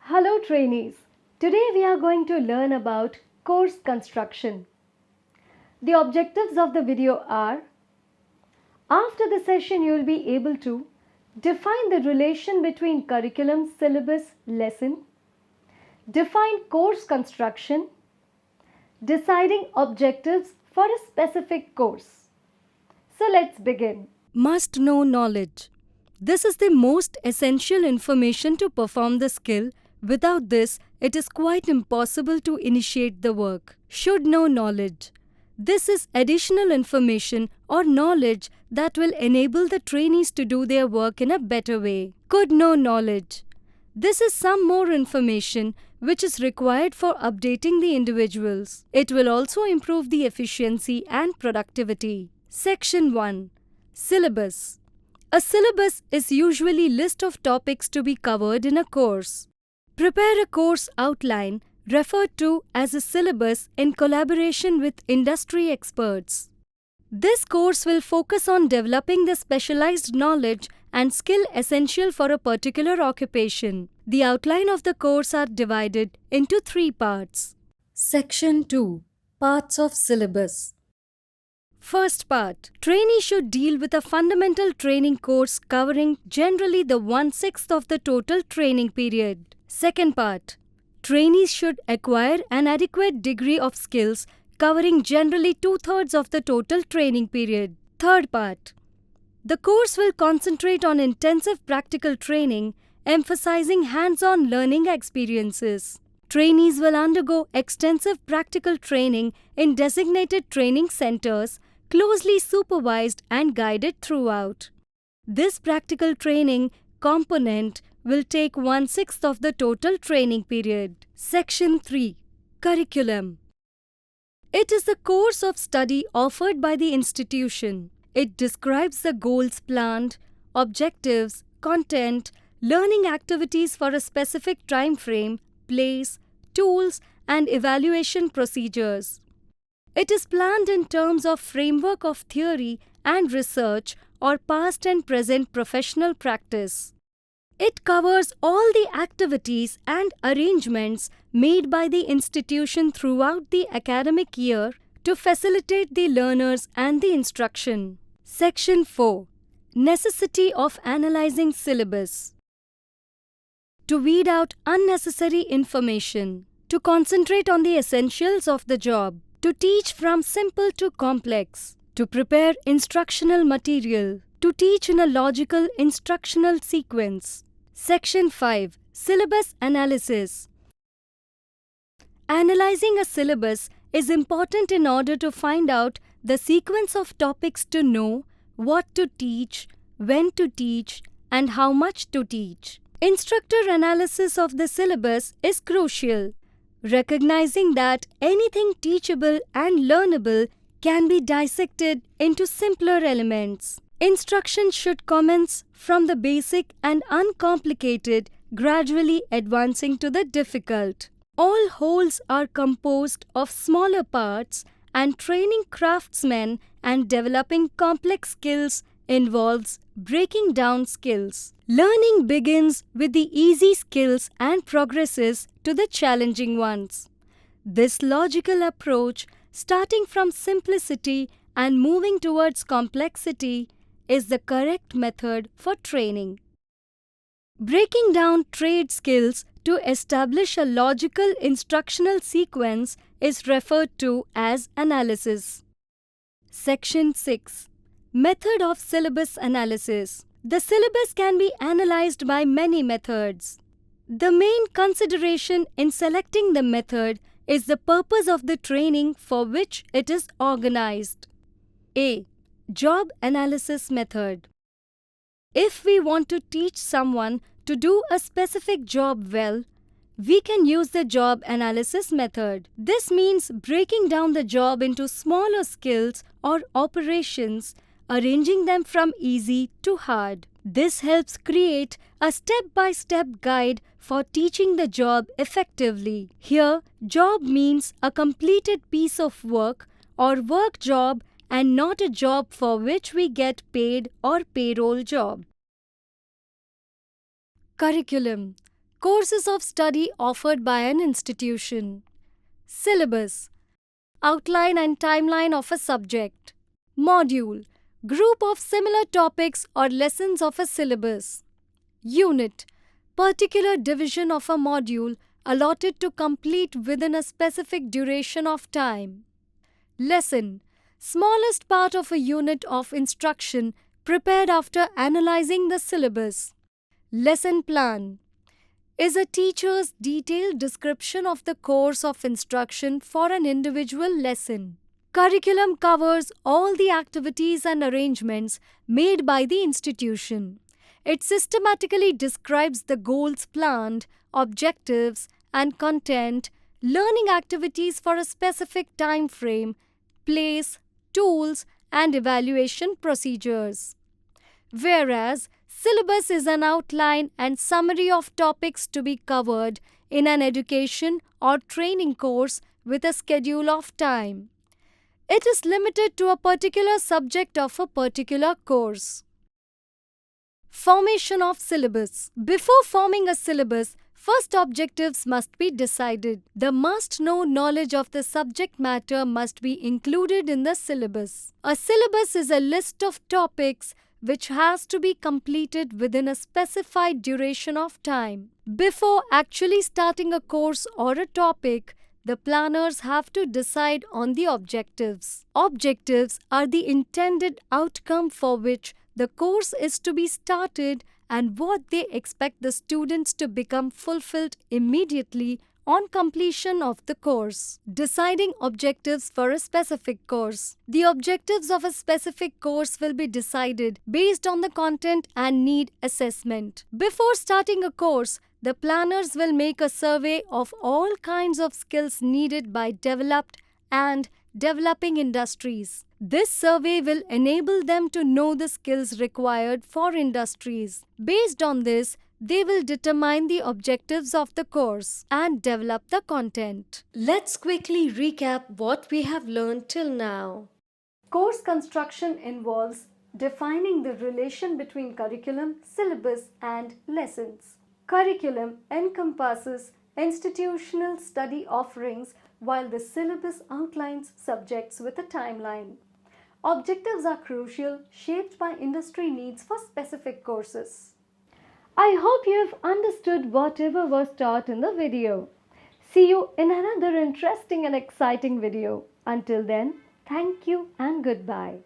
Hello trainees. Today we are going to learn about course construction. The objectives of the video are: after the session you will be able to define the relation between curriculum, syllabus, lesson, define course construction, deciding objectives for a specific course. So let's begin. Must know knowledge. This is the most essential information to perform the skill. Without this, it is quite impossible to initiate the work. Should know knowledge. This is additional information or knowledge that will enable the trainees to do their work in a better way. Could know knowledge. This is some more information which is required for updating the individuals. It will also improve the efficiency and productivity. Section 1. Syllabus. A syllabus is usually a list of topics to be covered in a course. Prepare a course outline, referred to as a syllabus, in collaboration with industry experts. This course will focus on developing the specialized knowledge and skill essential for a particular occupation. The outline of the course are divided into 3 parts. Section 2. Parts of syllabus. First part. Trainee should deal with a fundamental training course covering generally the 1/6 of the total training period. Second part. Trainees should acquire an adequate degree of skills covering generally 2/3 of the total training period. Third part. The course will concentrate on intensive practical training, emphasizing hands-on learning experiences. Trainees will undergo extensive practical training in designated training centers, closely supervised and guided throughout. This practical training component will take 1/6 of the total training period. Section 3. Curriculum. It is the course of study offered by the institution. It describes the goals planned, objectives, content, learning activities for a specific time frame, place, tools, and evaluation procedures. It is planned in terms of framework of theory and research or past and present professional practice. It covers all the activities and arrangements made by the institution throughout the academic year to facilitate the learners and the instruction. Section 4. Necessity of analyzing syllabus. To weed out unnecessary information. To concentrate on the essentials of the job. To teach from simple to complex. To prepare instructional material. To teach in a logical instructional sequence. Section 5. Syllabus analysis. Analyzing a syllabus is important in order to find out the sequence of topics to know what to teach, when to teach, and how much to teach. Instructor analysis of the syllabus is crucial, recognizing that anything teachable and learnable can be dissected into simpler elements. Instruction should commence from the basic and uncomplicated, gradually advancing to the difficult. All wholes are composed of smaller parts, and training craftsmen and developing complex skills involves breaking down skills. Learning begins with the easy skills and progresses to the challenging ones. This logical approach, starting from simplicity and moving towards complexity, is the correct method for training. Breaking down trade skills to establish a logical instructional sequence is referred to as analysis. Section 6. Method of syllabus analysis. The syllabus can be analyzed by many methods. The main consideration in selecting the method is the purpose of the training for which it is organized. A. Job analysis method. If we want to teach someone to do a specific job well, we can use the job analysis method. This means breaking down the job into smaller skills or operations, arranging them from easy to hard. This helps create a step-by-step guide for teaching the job effectively. Here, job means a completed piece of work or work job and not a job for which we get paid or payroll job. Curriculum. Courses of study offered by an institution. Syllabus. Outline and timeline of a subject. Module. Group of similar topics or lessons of a syllabus. Unit. Particular division of a module allotted to complete within a specific duration of time. Lesson. Smallest part of a unit of instruction prepared after analyzing the syllabus. Lesson plan is a teacher's detailed description of the course of instruction for an individual lesson. Curriculum covers all the activities and arrangements made by the institution. It systematically describes the goals planned, objectives, and content, learning activities for a specific time frame, place, tools, and evaluation procedures. Whereas, syllabus is an outline and summary of topics to be covered in an education or training course with a schedule of time. It is limited to a particular subject of a particular course. Formation of syllabus. Before forming a syllabus, first objectives must be decided. The must-know knowledge of the subject matter must be included in the syllabus. A syllabus is a list of topics which has to be completed within a specified duration of time. Before actually starting a course or a topic, the planners have to decide on the objectives. Objectives are the intended outcome for which the course is to be started and what they expect the students to become fulfilled immediately on completion of the course. Deciding objectives for a specific course. The objectives of a specific course will be decided based on the content and need assessment. Before starting a course, the planners will make a survey of all kinds of skills needed by developed and developing industries. This survey will enable them to know the skills required for industries. Based on this, they will determine the objectives of the course and develop the content. Let's quickly recap what we have learned till now. Course construction involves defining the relation between curriculum, syllabus, and lessons. Curriculum encompasses institutional study offerings while the syllabus outlines subjects with a timeline. Objectives are crucial, shaped by industry needs for specific courses. I hope you have understood whatever was taught in the video. See you in another interesting and exciting video. Until then, thank you and goodbye.